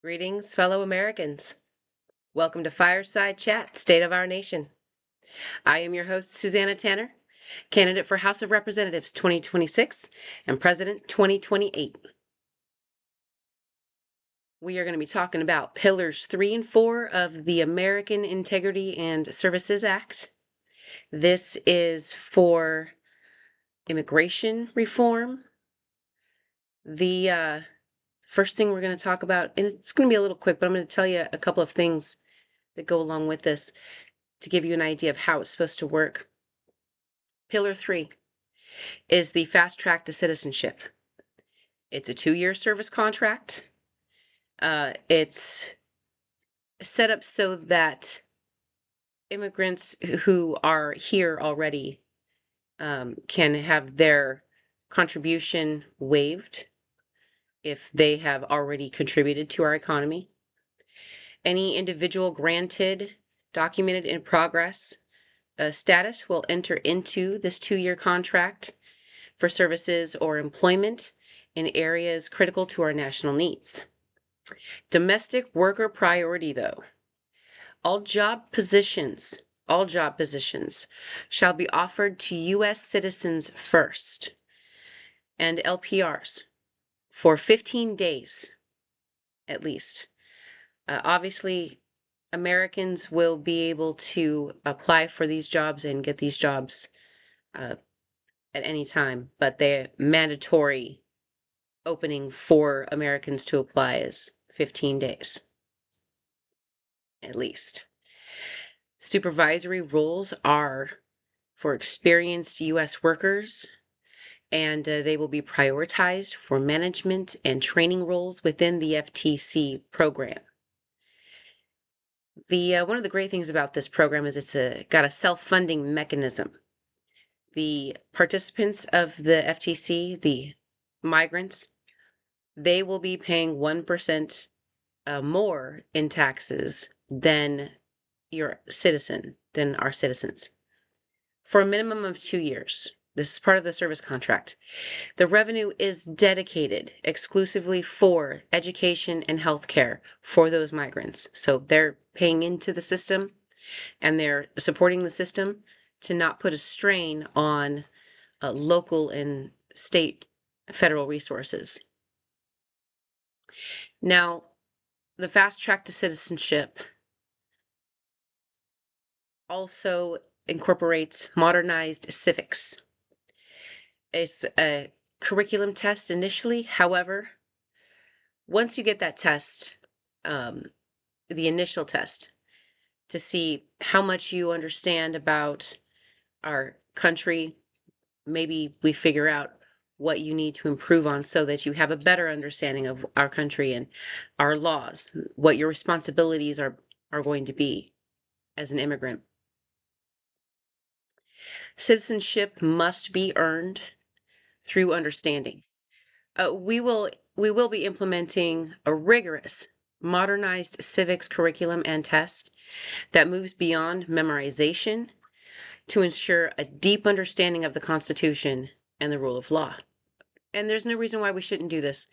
Greetings, fellow Americans. Welcome to Fireside Chat, State of Our Nation. I am your host, Susanna Tanner, candidate for House of Representatives 2026 and President 2028. We are going to be talking about Pillars 3 and 4 of the American Integrity and Services Act. This is for immigration reform. The first thing we're going to talk about, and it's going to be a little quick, but I'm going to tell you a couple of things that go along with this to give you an idea of how it's supposed to work. Pillar 3 is the fast track to citizenship. It's a 2-year service contract. It's set up so that immigrants who are here already can have their contribution waived if they have already contributed to our economy. Any individual granted documented in progress status will enter into this 2-year contract for services or employment in areas critical to our national needs. Domestic worker priority, though. All job positions shall be offered to U.S. citizens first and LPRs for 15 days at least. Obviously, Americans will be able to apply for these jobs and get these jobs at any time, but the mandatory opening for Americans to apply is 15 days, at least. Supervisory roles are for experienced U.S. workers, and they will be prioritized for management and training roles within the FTC program. One of the great things about this program is it's got a self-funding mechanism. The participants of the FTC, the migrants, they will be paying 1% more in taxes than our citizens, for a minimum of 2 years. This is part of the service contract. The revenue is dedicated exclusively for education and healthcare for those migrants. So they're paying into the system and they're supporting the system to not put a strain on local and state federal resources. Now, the fast track to citizenship also incorporates modernized civics. It's a curriculum test initially. However, once you get that test, the initial test, to see how much you understand about our country, maybe we figure out what you need to improve on so that you have a better understanding of our country and our laws, what your responsibilities are going to be as an immigrant. Citizenship must be earned through understanding. We will be implementing a rigorous, modernized civics curriculum and test that moves beyond memorization to ensure a deep understanding of the Constitution and the rule of law. And there's no reason why we shouldn't do this.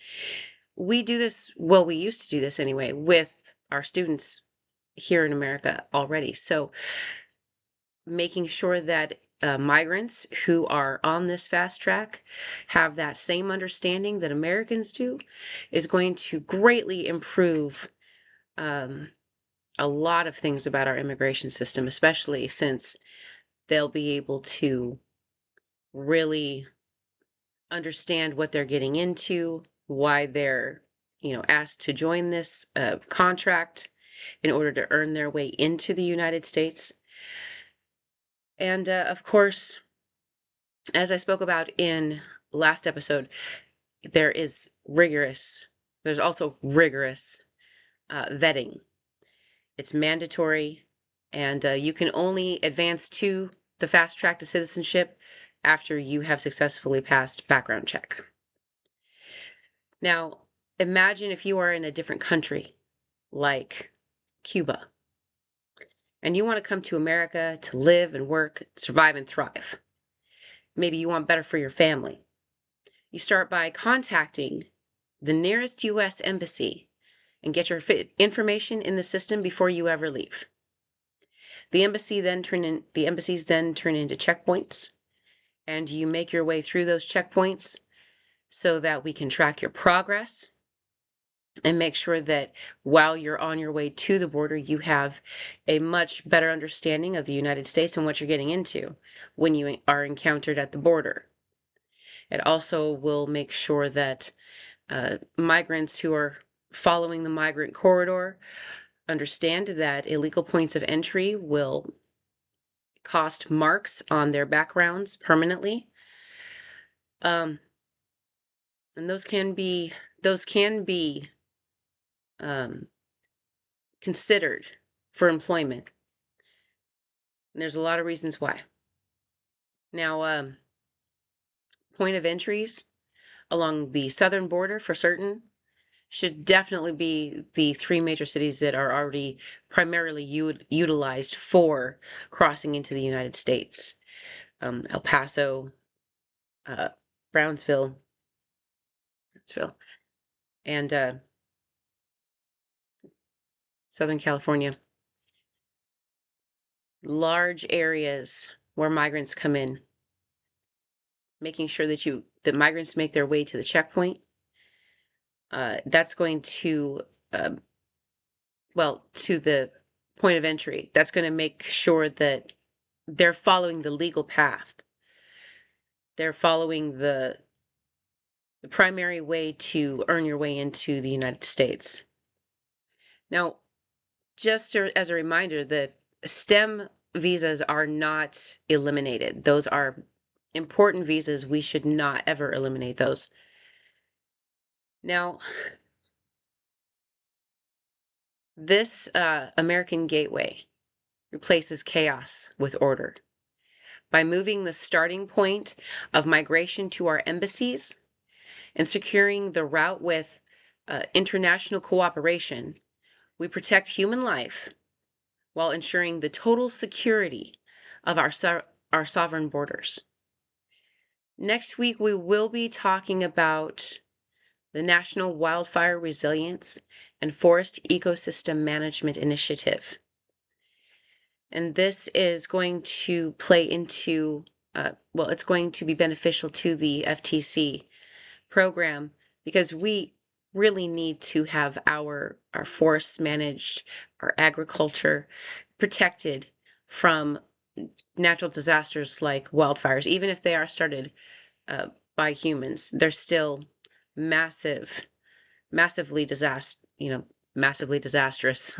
We do this, well, we used to do this anyway, with our students here in America already. So making sure that migrants who are on this fast track have that same understanding that Americans do is going to greatly improve a lot of things about our immigration system, especially since they'll be able to really understand what they're getting into, why they're asked to join this contract in order to earn their way into the United States. And of course, as I spoke about in last episode, there's also rigorous vetting. It's mandatory, and you can only advance to the fast track to citizenship after you have successfully passed background check. Now, imagine if you are in a different country, like Cuba, and you want to come to America to live and work, survive and thrive. Maybe you want better for your family. You start by contacting the nearest U.S. embassy and get your information in the system before you ever leave. The embassies then turn into checkpoints, and you make your way through those checkpoints so that we can track your progress and make sure that while you're on your way to the border, you have a much better understanding of the United States and what you're getting into when you are encountered at the border. It also will make sure that migrants who are following the migrant corridor understand that illegal points of entry will cost marks on their backgrounds permanently. And those can be considered for employment. And there's a lot of reasons why. Now, point of entries along the southern border for certain should definitely be the three major cities that are already primarily utilized for crossing into the United States. El Paso, Brownsville, and Southern California. Large areas where migrants come in, making sure that migrants make their way to the checkpoint. That's going to, to the point of entry. That's going to make sure that they're following the legal path. They're following the primary way to earn your way into the United States. Now, just as a reminder, the STEM visas are not eliminated. Those are important visas. We should not ever eliminate those. Now, this American Gateway replaces chaos with order. By moving the starting point of migration to our embassies and securing the route with international cooperation, we protect human life while ensuring the total security of our sovereign borders. Next week, we will be talking about the National Wildfire Resilience and Forest Ecosystem Management Initiative. And this is going to play into, it's going to be beneficial to the FTC program because we really need to have our forests managed, our agriculture protected from natural disasters like wildfires. Even if they are started by humans, they're still massively disastrous.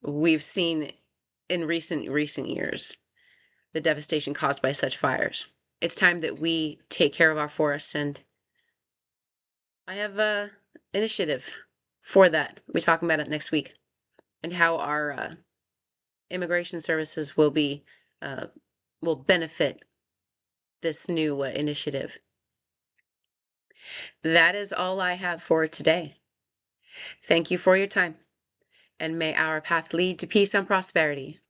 We've seen in recent years the devastation caused by such fires. It's time that we take care of our forests, and I have a initiative for that. We'll be talking about it next week, and how our immigration services will benefit this new initiative. That is all I have for today. Thank you for your time, and may our path lead to peace and prosperity.